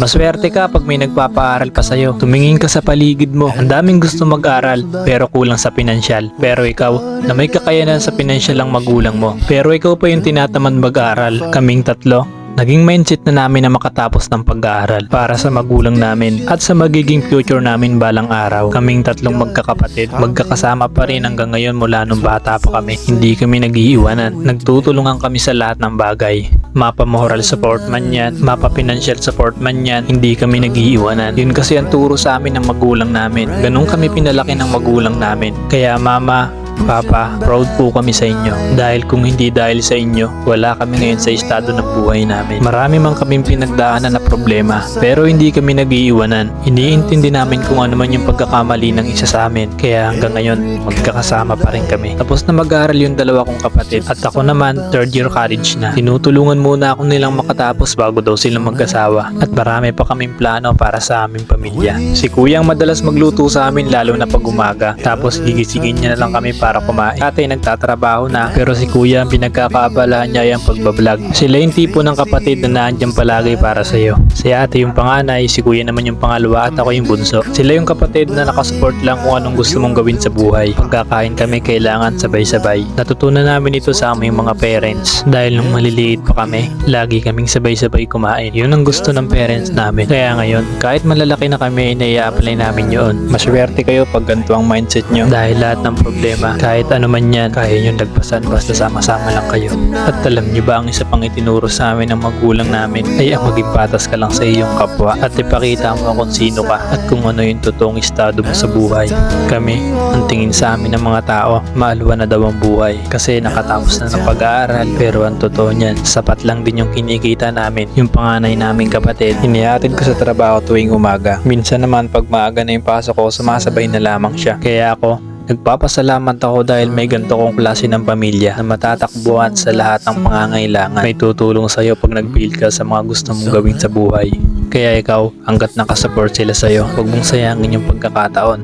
Maswerte ka pag may nagpapaaral pa sa'yo. Tumingin ka sa paligid mo. Ang daming gusto mag-aral, pero kulang sa pinansyal. Pero ikaw, na may kakayanan sa pinansyal ang magulang mo. Pero ikaw pa yung tinatamad mag-aral. Kaming tatlo, naging mindset na namin na makatapos ng pag-aaral para sa magulang namin at sa magiging future namin balang araw. Kaming tatlong magkakapatid, magkakasama pa rin hanggang ngayon mula nung bata pa kami. Hindi kami nag-iiwanan. Nagtutulungan kami sa lahat ng bagay. Mapa moral support man yan, mapa financial support man yan, hindi kami nag-iiwanan. Yun kasi ang turo sa amin ng magulang namin. Ganun kami pinalaki ng magulang namin. Kaya mama, Papa, proud po kami sa inyo. Dahil kung hindi dahil sa inyo, wala kami ngayon sa estado ng buhay namin. Marami man kaming pinagdaanan na problema, pero hindi kami nag-iiwanan. Iniintindi namin kung ano man yung pagkakamali ng isa sa amin. Kaya hanggang ngayon, magkakasama pa rin kami. Tapos na mag-aaral yung dalawa kong kapatid. At ako naman, third year college na. Tinutulungan muna ako nilang makatapos bago daw silang magkasawa. At marami pa kaming plano para sa aming pamilya. Si Kuya ang madalas magluto sa amin lalo na pag umaga. Tapos gigisingin niya na lang kami para kumain. Ate nagtatrabaho na, pero si Kuya ang pinagkakaabalahan niya yung pagbablog. Sila yung tipo ng kapatid na naandyan palagi para sa'yo. Si ate yung panganay, si Kuya naman yung pangalawa at ako yung bunso. Sila yung kapatid na nakasupport lang kung anong gusto mong gawin sa buhay. Pagkakain kami kailangan sabay-sabay. Natutunan namin ito sa aming mga parents dahil nung maliliit pa kami, lagi kaming sabay-sabay kumain. Yun ang gusto ng parents namin. Kaya ngayon, kahit malalaki na kami, nai-apply namin yun. Maswerte kayo pag ganito ang mindset nyo dahil lahat ng problema, kahit ano man yan, kaya nyo lagpasan basta sama-sama lang kayo. At alam nyo ba ang isa pang itinuro sa amin ng magulang namin ay ang maging patas ka lang sa iyong kapwa at ipakita mo kung sino ka at kung ano yung totoong estado mo sa buhay. Kami, ang tingin sa amin ng mga tao, maalwa na daw ang buhay kasi nakatapos na ng pag-aaral, pero ang totoo niyan, sapat lang din yung kinikita namin. Yung panganay naming kapatid, inihatid ko sa trabaho tuwing umaga. Minsan naman pag maaga na yung pasok ko, sumasabay na lamang siya. Kaya ako, nagpapasalamat ako dahil may ganito kong klase ng pamilya na matatakbuhan sa lahat ng pangangailangan. May tutulong sa iyo pag nag-build ka sa mga gusto mong gawin sa buhay. Kaya ikaw, hanggat nakasupport sila sa iyo, huwag mong sayangin yung pagkakataon.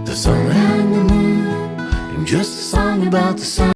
The sun and the moon, and just a song about the sun.